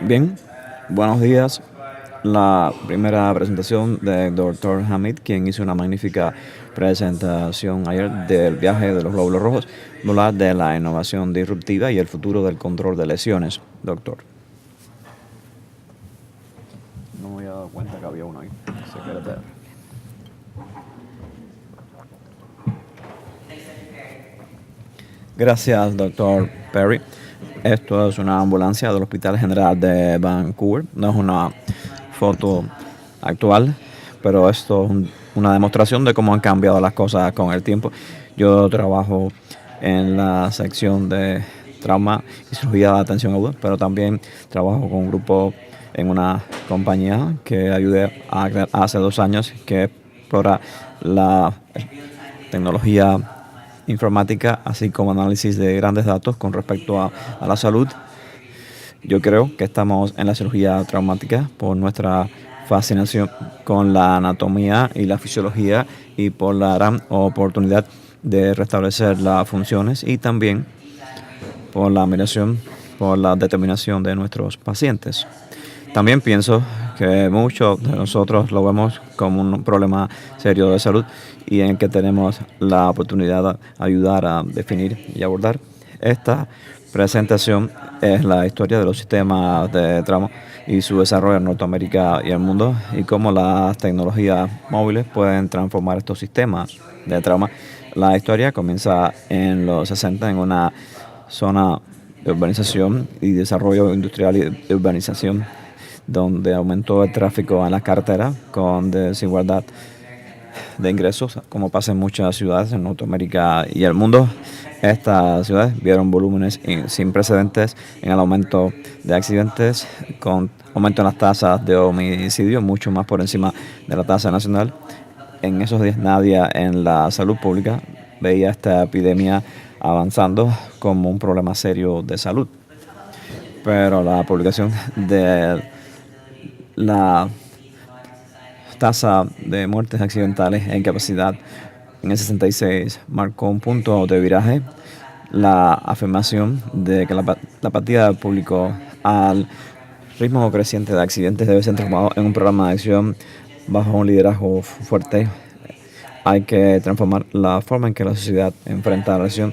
Bien, buenos días. La primera presentación del Dr. Hamid, quien hizo una magnífica presentación ayer del viaje de los glóbulos rojos, hablar de la innovación disruptiva y el futuro del control de lesiones. Doctor. No me había dado cuenta que había uno ahí. Secretario. Gracias, Dr. Perry. Esto es una ambulancia del Hospital General de Vancouver. No es una foto actual, pero esto es una demostración de cómo han cambiado las cosas con el tiempo. Yo trabajo en la sección de trauma y cirugía de atención aguda, pero también trabajo con un grupo en una compañía que ayudé hace 2 años que explora la tecnología informática, así como análisis de grandes datos con respecto a la salud. Yo creo que estamos en la cirugía traumática por nuestra fascinación con la anatomía y la fisiología y por la gran oportunidad de restablecer las funciones y también por la admiración por la determinación de nuestros pacientes. También pienso que muchos de nosotros lo vemos como un problema serio de salud y en que tenemos la oportunidad de ayudar a definir y abordar. Esta presentación es la historia de los sistemas de trauma y su desarrollo en Norteamérica y el mundo y cómo las tecnologías móviles pueden transformar estos sistemas de trauma. La historia comienza en los 60 en una zona de urbanización y desarrollo industrial y de urbanización donde aumentó el tráfico en las carreteras con desigualdad de ingresos, como pasa en muchas ciudades en Norteamérica y el mundo. Estas ciudades vieron volúmenes sin precedentes en el aumento de accidentes, con aumento en las tasas de homicidio, mucho más por encima de la tasa nacional. En esos días nadie en la salud pública veía esta epidemia avanzando como un problema serio de salud. Pero la publicación de la tasa de muertes accidentales e incapacidad en el 66 marcó un punto de viraje. La afirmación de que la apatía del público al ritmo creciente de accidentes debe ser transformado en un programa de acción bajo un liderazgo fuerte. Hay que transformar la forma en que la sociedad enfrenta la lesión.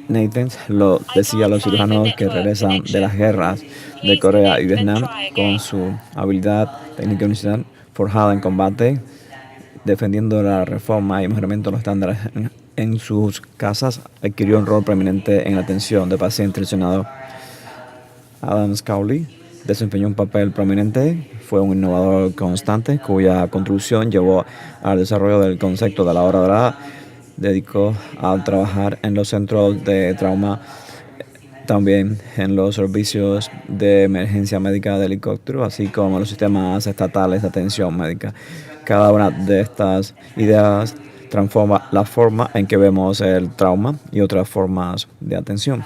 Nathan lo decía a los cirujanos que regresan de las guerras de Corea y Vietnam con su habilidad técnica y universidad forjada en combate, defendiendo la reforma y mejoramiento de los estándares en sus casas, adquirió un rol preeminente en la atención de pacientes lesionados. Adam Scowley desempeñó un papel prominente, fue un innovador constante cuya contribución llevó al desarrollo del concepto de la hora dorada. Dedicó a trabajar en los centros de trauma, también en los servicios de emergencia médica de helicóptero, así como los sistemas estatales de atención médica. Cada una de estas ideas transforma la forma en que vemos el trauma y otras formas de atención.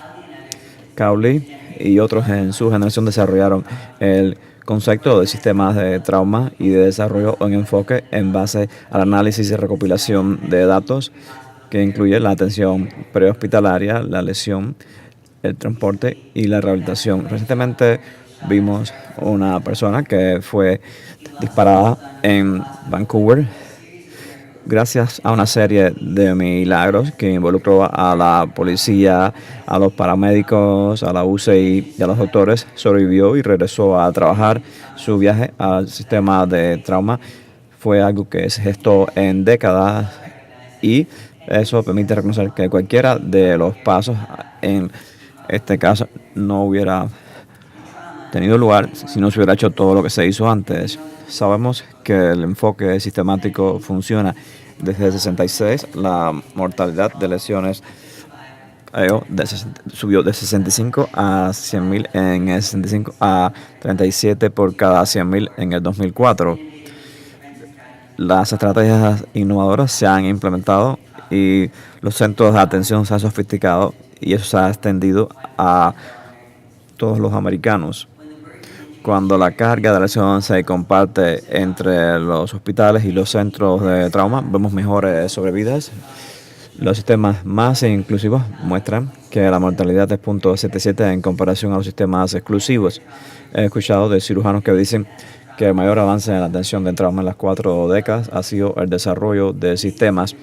Cowley y otros en su generación desarrollaron el concepto de sistemas de trauma y de desarrollo en enfoque en base al análisis y recopilación de datos que incluye la atención prehospitalaria, la lesión, el transporte y la rehabilitación. Recientemente vimos una persona que fue disparada en Vancouver gracias a una serie de milagros que involucró a la policía, a los paramédicos, a la UCI y a los doctores. Sobrevivió y regresó a trabajar. Su viaje al sistema de trauma fue algo que se gestó en décadas y eso permite reconocer que cualquiera de los pasos en este caso no hubiera tenido lugar si no se hubiera hecho todo lo que se hizo antes. Sabemos que el enfoque sistemático funciona. Desde el 66, la mortalidad de lesiones subió de 65 a 100.000 en el 65 a 37 por cada 100.000 en el 2004. Las estrategias innovadoras se han implementado y los centros de atención se han sofisticado y eso se ha extendido a todos los americanos. Cuando la carga de lesión se comparte entre los hospitales y los centros de trauma, vemos mejores sobrevidas. Los sistemas más inclusivos muestran que la mortalidad es 0.77 en comparación a los sistemas exclusivos. He escuchado de cirujanos que dicen que el mayor avance en la atención de trauma en las 4 décadas ha sido el desarrollo de sistemas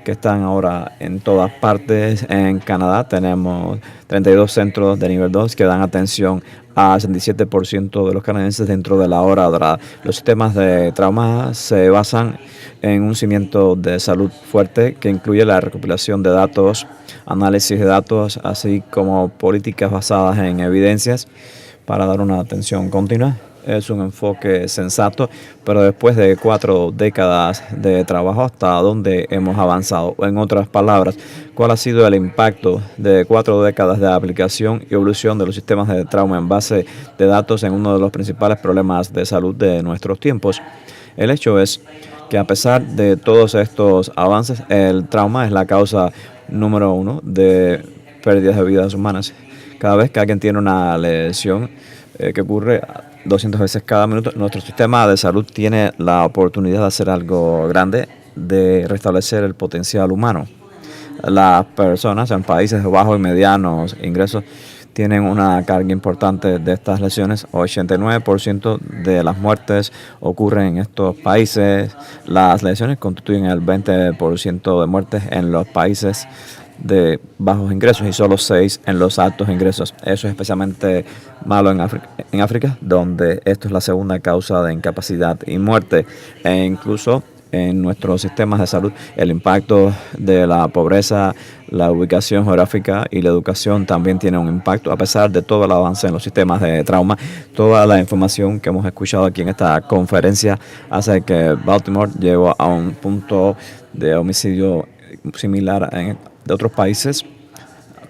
que están ahora en todas partes. En Canadá tenemos 32 centros de nivel 2 que dan atención a 67% de los canadienses dentro de la hora dorada. Los sistemas de trauma se basan en un cimiento de salud fuerte que incluye la recopilación de datos, análisis de datos, así como políticas basadas en evidencias para dar una atención continua. Es un enfoque sensato, pero después de 4 décadas de trabajo, ¿hasta dónde hemos avanzado? En otras palabras, ¿cuál ha sido el impacto de 4 décadas de aplicación y evolución de los sistemas de trauma en base de datos en uno de los principales problemas de salud de nuestros tiempos? El hecho es que a pesar de todos estos avances, el trauma es la causa número 1 de pérdidas de vidas humanas. Cada vez que alguien tiene una lesión que ocurre 200 veces cada minuto, nuestro sistema de salud tiene la oportunidad de hacer algo grande, de restablecer el potencial humano. Las personas en países de bajos y medianos ingresos tienen una carga importante de estas lesiones. 89% de las muertes ocurren en estos países. Las lesiones constituyen el 20% de muertes en los países de bajos ingresos y solo 6 en los altos ingresos. Eso es especialmente malo en África, donde esto es la segunda causa de incapacidad y muerte. E incluso en nuestros sistemas de salud, el impacto de la pobreza, la ubicación geográfica y la educación también tiene un impacto. A pesar de todo el avance en los sistemas de trauma, toda la información que hemos escuchado aquí en esta conferencia hace que Baltimore llegue a un punto de homicidio similar de otros países.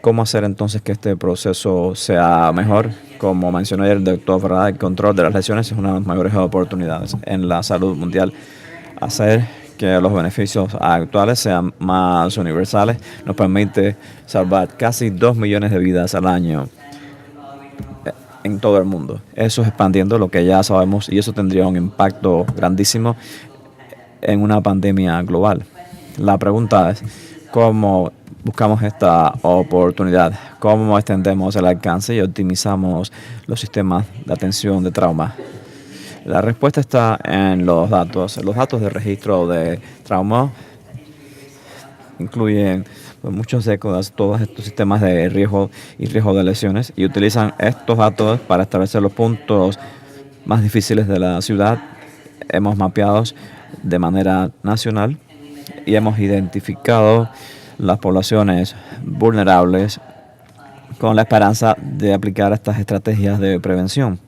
¿Cómo hacer entonces que este proceso sea mejor? Como mencionó ayer el doctor Ferrada, el control de las lesiones es una de las mayores oportunidades en la salud mundial. Hacer que los beneficios actuales sean más universales nos permite salvar casi 2 millones de vidas al año en todo el mundo. Eso es expandiendo lo que ya sabemos y eso tendría un impacto grandísimo en una pandemia global. La pregunta es, ¿cómo buscamos esta oportunidad? ¿Cómo extendemos el alcance y optimizamos los sistemas de atención de trauma? La respuesta está en los datos. Los datos de registro de trauma incluyen por muchas décadas todos estos sistemas de riesgo y riesgo de lesiones y utilizan estos datos para establecer los puntos más difíciles de la ciudad. Hemos mapeado de manera nacional y hemos identificado las poblaciones vulnerables con la esperanza de aplicar estas estrategias de prevención.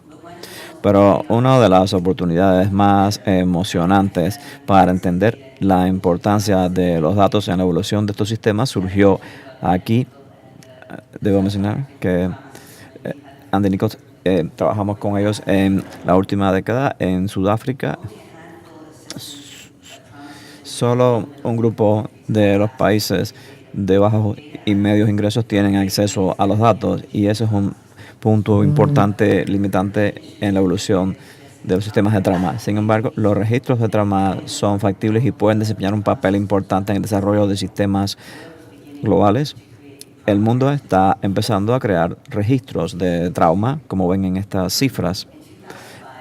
Pero una de las oportunidades más emocionantes para entender la importancia de los datos en la evolución de estos sistemas surgió aquí. Debo mencionar que Andy Nichols, trabajamos con ellos en la última década en Sudáfrica. Solo un grupo de los países de bajos y medios ingresos tienen acceso a los datos y eso es un punto importante, limitante en la evolución de los sistemas de trauma. Sin embargo, los registros de trauma son factibles y pueden desempeñar un papel importante en el desarrollo de sistemas globales. El mundo está empezando a crear registros de trauma, como ven en estas cifras.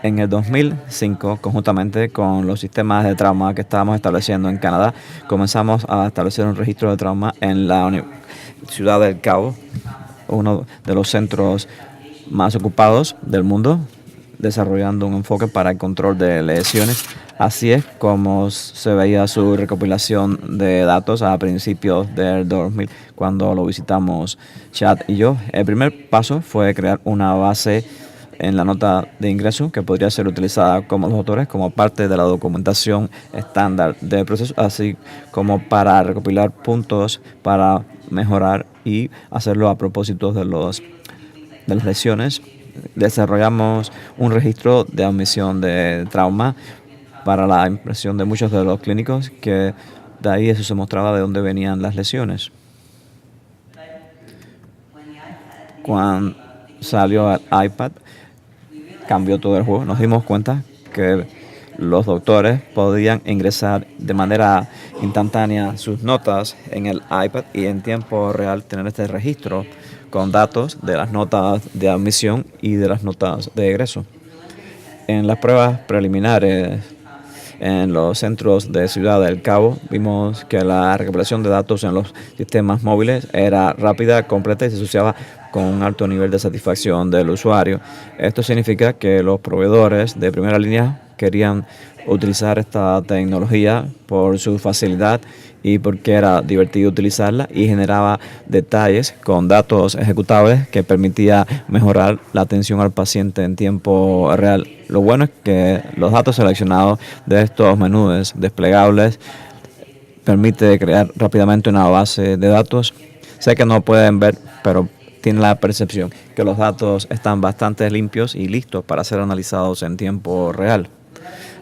En el 2005, conjuntamente con los sistemas de trauma que estábamos estableciendo en Canadá, comenzamos a establecer un registro de trauma en la Ciudad del Cabo, uno de los centros más ocupados del mundo, desarrollando un enfoque para el control de lesiones. Así es como se veía su recopilación de datos a principios del 2000, cuando lo visitamos Chad y yo. El primer paso fue crear una base en la nota de ingreso que podría ser utilizada como los autores como parte de la documentación estándar del proceso, así como para recopilar puntos para mejorar y hacerlo a propósito de las lesiones. Desarrollamos un registro de admisión de trauma para la impresión de muchos de los clínicos, que de ahí eso se mostraba de dónde venían las lesiones. Cuando salió el iPad, cambió todo el juego. Nos dimos cuenta que los doctores podían ingresar de manera instantánea sus notas en el iPad y en tiempo real tener este registro con datos de las notas de admisión y de las notas de egreso. En las pruebas preliminares en los centros de Ciudad del Cabo, vimos que la recopilación de datos en los sistemas móviles era rápida, completa y se asociaba con un alto nivel de satisfacción del usuario. Esto significa que los proveedores de primera línea querían utilizar esta tecnología por su facilidad y porque era divertido utilizarla y generaba detalles con datos ejecutables que permitía mejorar la atención al paciente en tiempo real. Lo bueno es que los datos seleccionados de estos menús desplegables permite crear rápidamente una base de datos. Sé que no pueden ver, pero tienen la percepción que los datos están bastante limpios y listos para ser analizados en tiempo real.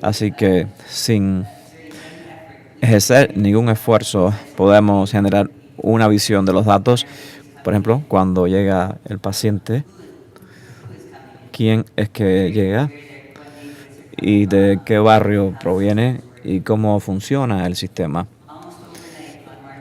Así que sin ejercer ningún esfuerzo podemos generar una visión de los datos. Por ejemplo, cuando llega el paciente, quién es que llega y de qué barrio proviene y cómo funciona el sistema.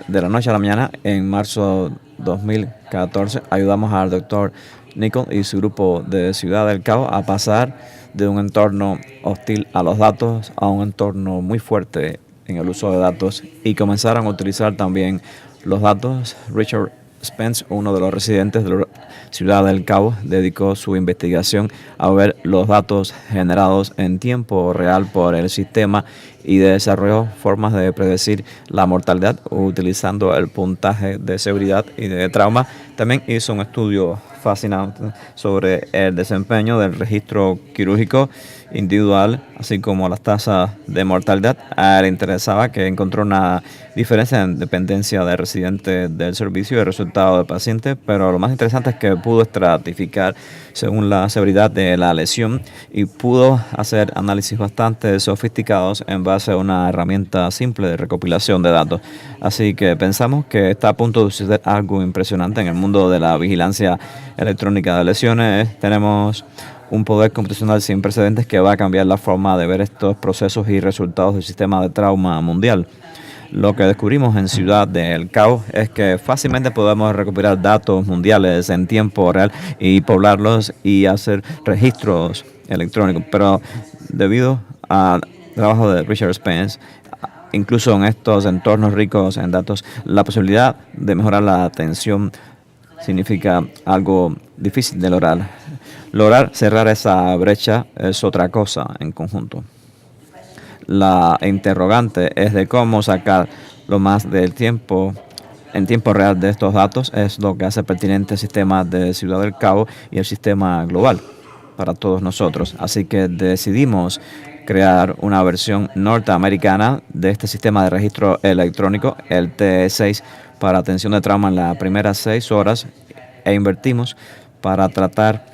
De la noche a la mañana, en marzo 2014, ayudamos al doctor Nicol y su grupo de Ciudad del Cabo a pasar de un entorno hostil a los datos a un entorno muy fuerte en el uso de datos, y comenzaron a utilizar también los datos. Richard Spence, uno de los residentes de la Ciudad del Cabo, dedicó su investigación a ver los datos generados en tiempo real por el sistema y desarrolló formas de predecir la mortalidad utilizando el puntaje de seguridad y de trauma. También hizo un estudio fascinante sobre el desempeño del registro quirúrgico individual, así como las tasas de mortalidad. A él le interesaba que encontró una diferencia en dependencia de residente del servicio y el resultado del paciente, pero lo más interesante es que pudo estratificar según la severidad de la lesión y pudo hacer análisis bastante sofisticados en base a una herramienta simple de recopilación de datos. Así que pensamos que está a punto de suceder algo impresionante en el mundo de la vigilancia electrónica de lesiones. Tenemos un poder computacional sin precedentes que va a cambiar la forma de ver estos procesos y resultados del sistema de trauma mundial. Lo que descubrimos en Ciudad del Cabo es que fácilmente podemos recopilar datos mundiales en tiempo real y poblarlos y hacer registros electrónicos, pero debido al trabajo de Richard Spence, incluso en estos entornos ricos en datos, la posibilidad de mejorar la atención significa algo difícil de lograr. Lograr cerrar esa brecha es otra cosa en conjunto. La interrogante es de cómo sacar lo más del tiempo en tiempo real de estos datos. Es lo que hace pertinente el sistema de Ciudad del Cabo y el sistema global para todos nosotros. Así que decidimos crear una versión norteamericana de este sistema de registro electrónico, el TE6, para atención de trauma en las primeras 6 horas, e invertimos para tratar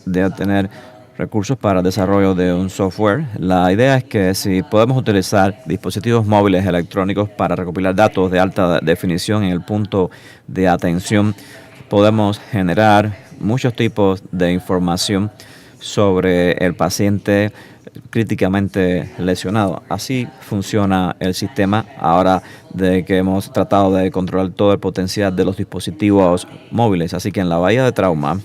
de obtener recursos para el desarrollo de un software. La idea es que si podemos utilizar dispositivos móviles electrónicos para recopilar datos de alta definición en el punto de atención, podemos generar muchos tipos de información sobre el paciente críticamente lesionado. Así funciona el sistema ahora de que hemos tratado de controlar todo el potencial de los dispositivos móviles. Así que en la bahía de trauma,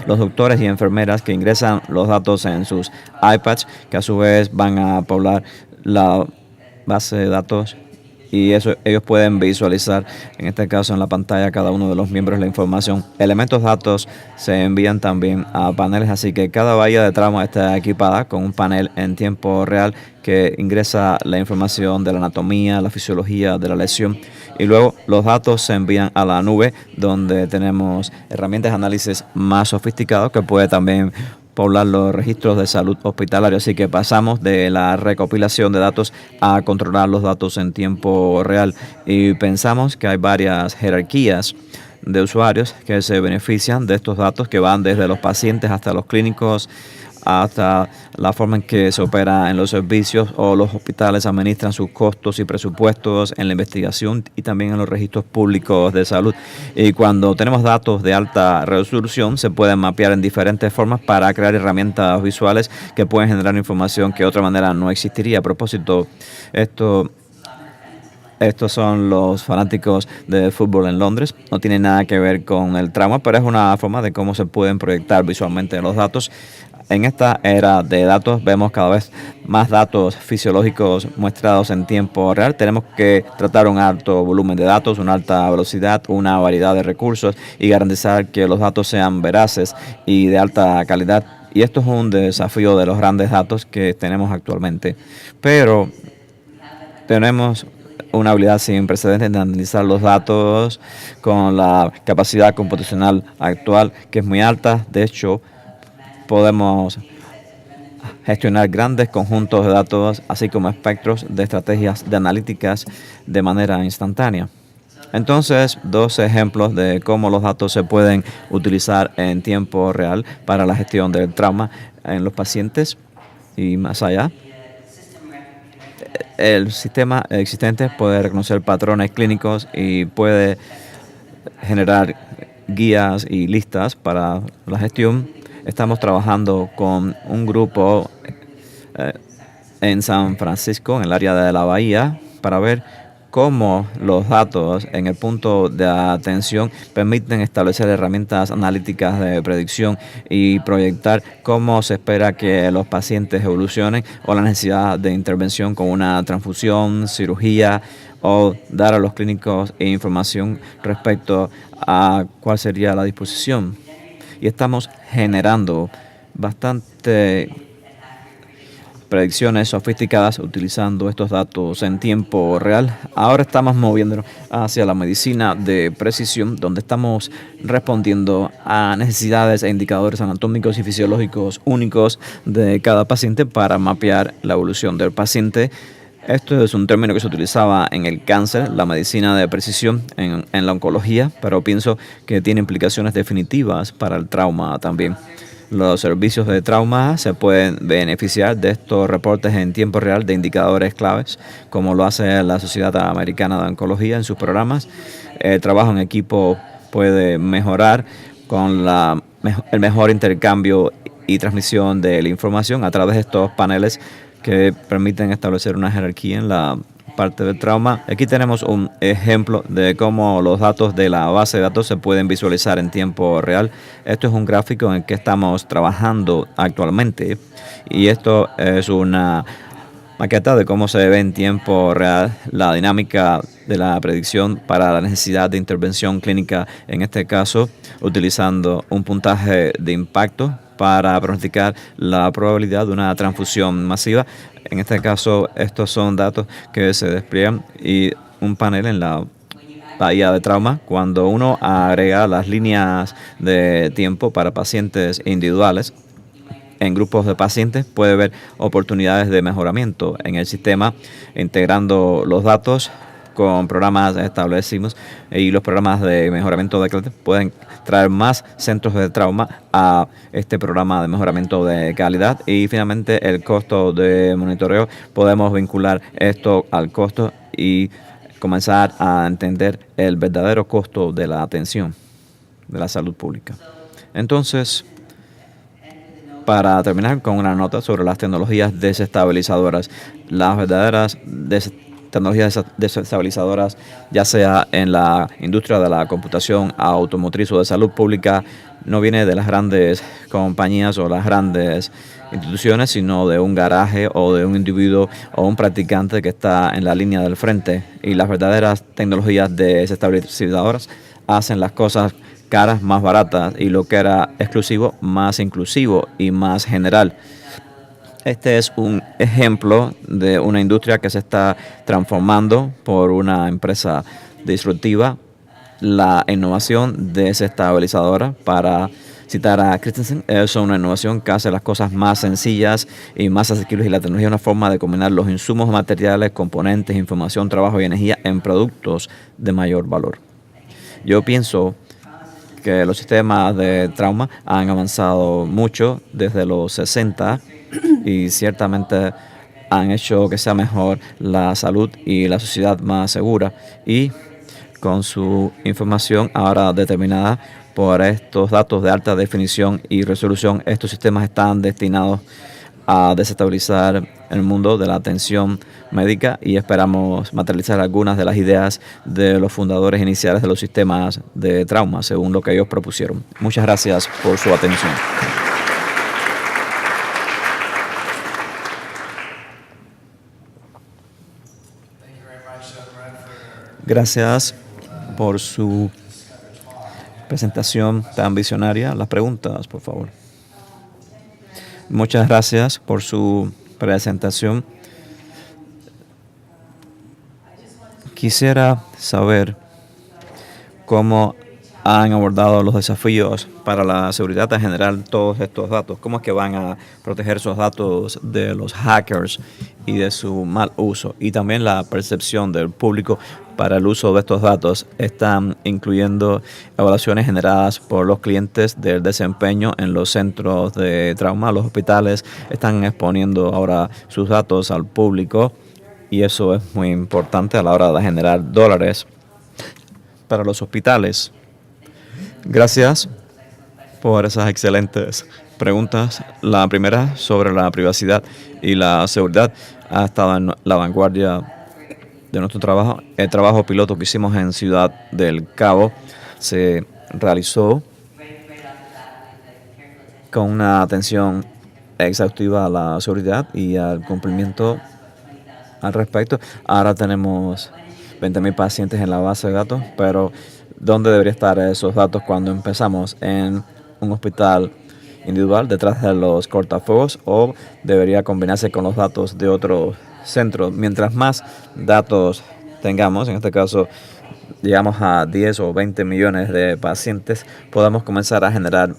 los doctores y enfermeras que ingresan los datos en sus iPads, que a su vez van a poblar la base de datos, y eso ellos pueden visualizar, en este caso en la pantalla, cada uno de los miembros la información. Elementos datos se envían también a paneles, así que cada bahía de trauma está equipada con un panel en tiempo real que ingresa la información de la anatomía, la fisiología de la lesión, y luego los datos se envían a la nube, donde tenemos herramientas de análisis más sofisticadas que puede también poblar los registros de salud hospitalario. Así que pasamos de la recopilación de datos a controlar los datos en tiempo real, y pensamos que hay varias jerarquías de usuarios que se benefician de estos datos, que van desde los pacientes hasta los clínicos, hasta la forma en que se opera en los servicios o los hospitales administran sus costos y presupuestos, en la investigación y también en los registros públicos de salud. Y cuando tenemos datos de alta resolución, se pueden mapear en diferentes formas para crear herramientas visuales que pueden generar información que de otra manera no existiría. A propósito, estos son los fanáticos del fútbol en Londres. No tiene nada que ver con el trauma, pero es una forma de cómo se pueden proyectar visualmente los datos. En esta era de datos vemos cada vez más datos fisiológicos muestrados en tiempo real. Tenemos que tratar un alto volumen de datos, una alta velocidad, una variedad de recursos y garantizar que los datos sean veraces y de alta calidad. Y esto es un desafío de los grandes datos que tenemos actualmente. Pero tenemos una habilidad sin precedentes de analizar los datos con la capacidad computacional actual, que es muy alta. De hecho, podemos gestionar grandes conjuntos de datos, así como espectros de estrategias de analíticas de manera instantánea. Entonces, dos ejemplos de cómo los datos se pueden utilizar en tiempo real para la gestión del trauma en los pacientes y más allá. El sistema existente puede reconocer patrones clínicos y puede generar guías y listas para la gestión. Estamos trabajando con un grupo en San Francisco, en el área de la Bahía, para ver cómo los datos en el punto de atención permiten establecer herramientas analíticas de predicción y proyectar cómo se espera que los pacientes evolucionen o la necesidad de intervención con una transfusión, cirugía, o dar a los clínicos información respecto a cuál sería la disposición. Y estamos generando bastante predicciones sofisticadas utilizando estos datos en tiempo real. Ahora estamos moviéndonos hacia la medicina de precisión, donde estamos respondiendo a necesidades e indicadores anatómicos y fisiológicos únicos de cada paciente para mapear la evolución del paciente. Esto es un término que se utilizaba en el cáncer, la medicina de precisión, en la oncología, pero pienso que tiene implicaciones definitivas para el trauma también. Los servicios de trauma se pueden beneficiar de estos reportes en tiempo real de indicadores claves, como lo hace la Sociedad Americana de Oncología en sus programas. El trabajo en equipo puede mejorar con el mejor intercambio y transmisión de la información a través de estos paneles que permiten establecer una jerarquía en la parte del trauma. Aquí tenemos un ejemplo de cómo los datos de la base de datos se pueden visualizar en tiempo real. Esto es un gráfico en el que estamos trabajando actualmente, y esto es una maqueta de cómo se ve en tiempo real la dinámica de la predicción para la necesidad de intervención clínica, en este caso utilizando un puntaje de impacto para pronosticar la probabilidad de una transfusión masiva. En este caso, estos son datos que se despliegan y un panel en la bahía de trauma. Cuando uno agrega las líneas de tiempo para pacientes individuales en grupos de pacientes, puede ver oportunidades de mejoramiento en el sistema, integrando los datos con programas establecidos, y los programas de mejoramiento de calidad pueden traer más centros de trauma a este programa de mejoramiento de calidad. Y finalmente, el costo de monitoreo, podemos vincular esto al costo y comenzar a entender el verdadero costo de la atención de la salud pública. Entonces, para terminar con una nota sobre las tecnologías desestabilizadoras, las verdaderas tecnologías desestabilizadoras, ya sea en la industria de la computación automotriz o de salud pública, no viene de las grandes compañías o las grandes instituciones, sino de un garaje o de un individuo o un practicante que está en la línea del frente. Y las verdaderas tecnologías desestabilizadoras hacen las cosas caras más baratas, y lo que era exclusivo más inclusivo y más general. Este es un ejemplo de una industria que se está transformando por una empresa disruptiva. La innovación desestabilizadora, para citar a Christensen, es una innovación que hace las cosas más sencillas y más asequibles, y la tecnología es una forma de combinar los insumos materiales, componentes, información, trabajo y energía en productos de mayor valor. Yo pienso que los sistemas de trauma han avanzado mucho desde los 60 y ciertamente han hecho que sea mejor la salud y la sociedad más segura, y con su información ahora determinada por estos datos de alta definición y resolución, estos sistemas están destinados a desestabilizar el mundo de la atención médica, y esperamos materializar algunas de las ideas de los fundadores iniciales de los sistemas de trauma, según lo que ellos propusieron. Muchas gracias por su atención. Gracias por su presentación tan visionaria. Las preguntas, por favor. Muchas gracias por su presentación. Quisiera saber cómo han abordado los desafíos para la seguridad en general, todos estos datos. ¿Cómo es que van a proteger esos datos de los hackers y de su mal uso? Y también la percepción del público para el uso de estos datos. ¿Están incluyendo evaluaciones generadas por los clientes del desempeño en los centros de trauma? Los hospitales están exponiendo ahora sus datos al público, y eso es muy importante a la hora de generar dólares para los hospitales. Gracias por esas excelentes preguntas. La primera, sobre la privacidad y la seguridad, ha estado en la vanguardia de nuestro trabajo. El trabajo piloto que hicimos en Ciudad del Cabo se realizó con una atención exhaustiva a la seguridad y al cumplimiento al respecto. Ahora tenemos 20,000 pacientes en la base de datos, pero ¿dónde deberían estar esos datos cuando empezamos? ¿En un hospital individual detrás de los cortafuegos, o debería combinarse con los datos de otros centros? Mientras más datos tengamos, en este caso llegamos a 10 o 20 millones de pacientes, podemos comenzar a generar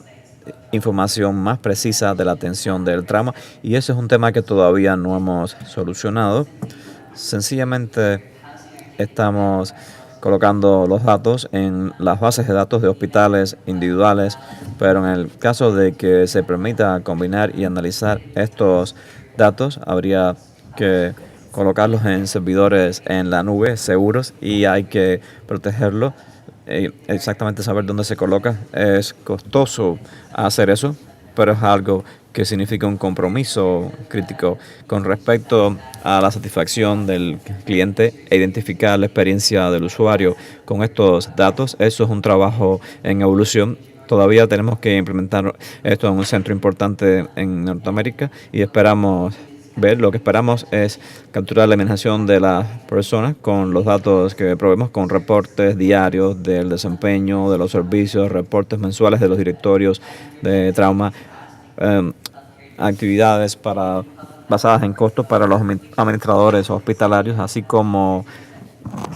información más precisa de la atención del trauma, y ese es un tema que todavía no hemos solucionado. Sencillamente estamos colocando los datos en las bases de datos de hospitales individuales, pero en el caso de que se permita combinar y analizar estos datos, habría que colocarlos en servidores en la nube seguros, y hay que protegerlo. Exactamente saber dónde se coloca es costoso hacer eso, pero es algo que significa un compromiso crítico con respecto a la satisfacción del cliente e identificar la experiencia del usuario con estos datos. Eso es un trabajo en evolución. Todavía tenemos que implementar esto en un centro importante en Norteamérica, y lo que esperamos es capturar la imaginación de las personas con los datos que proveemos, con reportes diarios del desempeño de los servicios, reportes mensuales de los directorios de trauma, actividades basadas en costos para los administradores hospitalarios, así como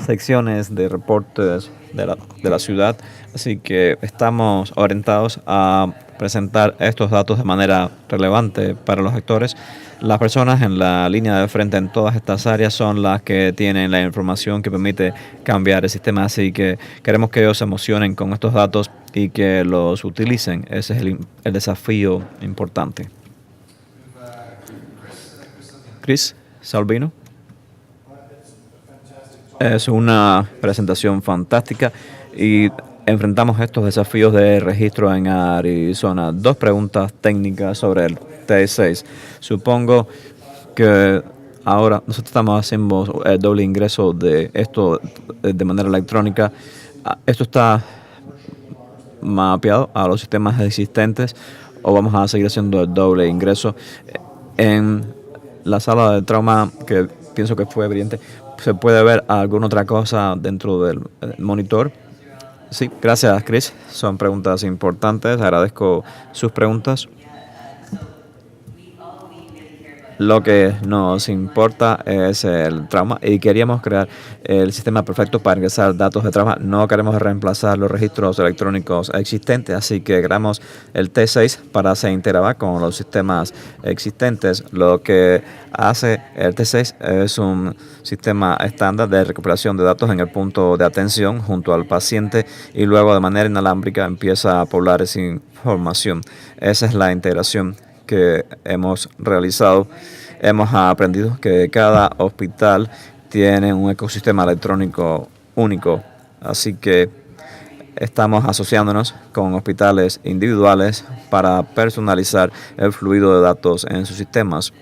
secciones de reportes de la ciudad. Así que estamos orientados a presentar estos datos de manera relevante para los actores. Las personas en la línea de frente en todas estas áreas son las que tienen la información que permite cambiar el sistema, así que queremos que ellos se emocionen con estos datos y que los utilicen. Ese es el desafío importante. Chris Salvino. Es una presentación fantástica, y enfrentamos estos desafíos de registro en Arizona. 2 preguntas técnicas sobre el T6. Supongo que ahora nosotros estamos haciendo el doble ingreso de esto de manera electrónica. ¿Esto está mapeado a los sistemas existentes, o vamos a seguir haciendo el doble ingreso? En la sala de trauma, que pienso que fue evidente, ¿se puede ver alguna otra cosa dentro del monitor? Sí, gracias, Chris. Son preguntas importantes. Agradezco sus preguntas. Lo que nos importa es el trauma y queríamos crear el sistema perfecto para ingresar datos de trauma. No queremos reemplazar los registros electrónicos existentes, así que creamos el T6 para se integrar con los sistemas existentes. Lo que hace el T6 es un sistema estándar de recuperación de datos en el punto de atención junto al paciente y luego de manera inalámbrica empieza a poblar esa información. Esa es la integración que hemos realizado. Hemos aprendido que cada hospital tiene un ecosistema electrónico único, así que estamos asociándonos con hospitales individuales para personalizar el fluido de datos en sus sistemas.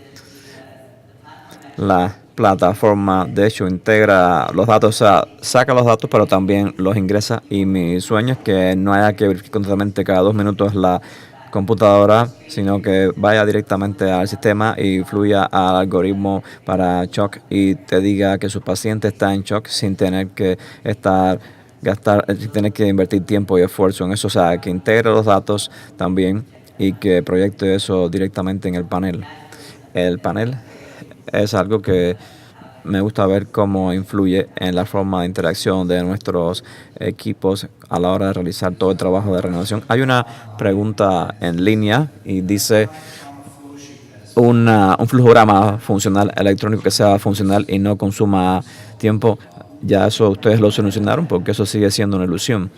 La plataforma de hecho integra los datos, saca los datos pero también los ingresa, y mi sueño es que no haya que verificar constantemente cada 2 minutos la computadora, sino que vaya directamente al sistema y fluya al algoritmo para shock y te diga que su paciente está en shock sin tener que tener que invertir tiempo y esfuerzo en eso. O sea, que integre los datos también y que proyecte eso directamente en el panel. El panel es algo que me gusta ver cómo influye en la forma de interacción de nuestros equipos a la hora de realizar todo el trabajo de renovación. Hay una pregunta en línea y dice un flujograma funcional electrónico que sea funcional y no consuma tiempo. Ya eso ustedes lo solucionaron porque eso sigue siendo una ilusión.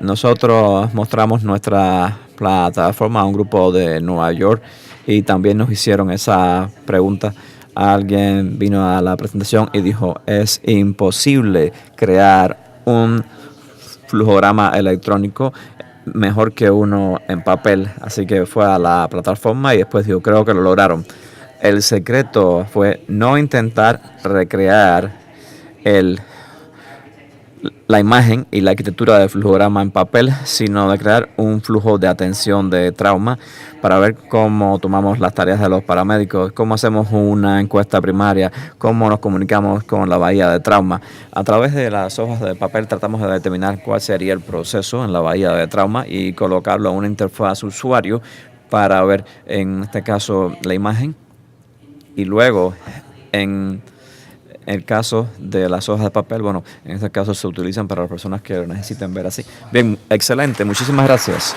Nosotros mostramos nuestra plataforma a un grupo de Nueva York y también nos hicieron esa pregunta. Alguien vino a la presentación y dijo, es imposible crear un flujograma electrónico mejor que uno en papel. Así que fue a la plataforma y después dijo, creo que lo lograron. El secreto fue no intentar recrear la imagen y la arquitectura del flujograma en papel, sino de crear un flujo de atención de trauma para ver cómo tomamos las tareas de los paramédicos, cómo hacemos una encuesta primaria, cómo nos comunicamos con la bahía de trauma. A través de las hojas de papel tratamos de determinar cuál sería el proceso en la bahía de trauma y colocarlo en una interfaz usuario para ver, en este caso, la imagen, y luego en el caso de las hojas de papel, bueno, en este caso se utilizan para las personas que lo necesiten ver así. Bien, excelente, muchísimas gracias.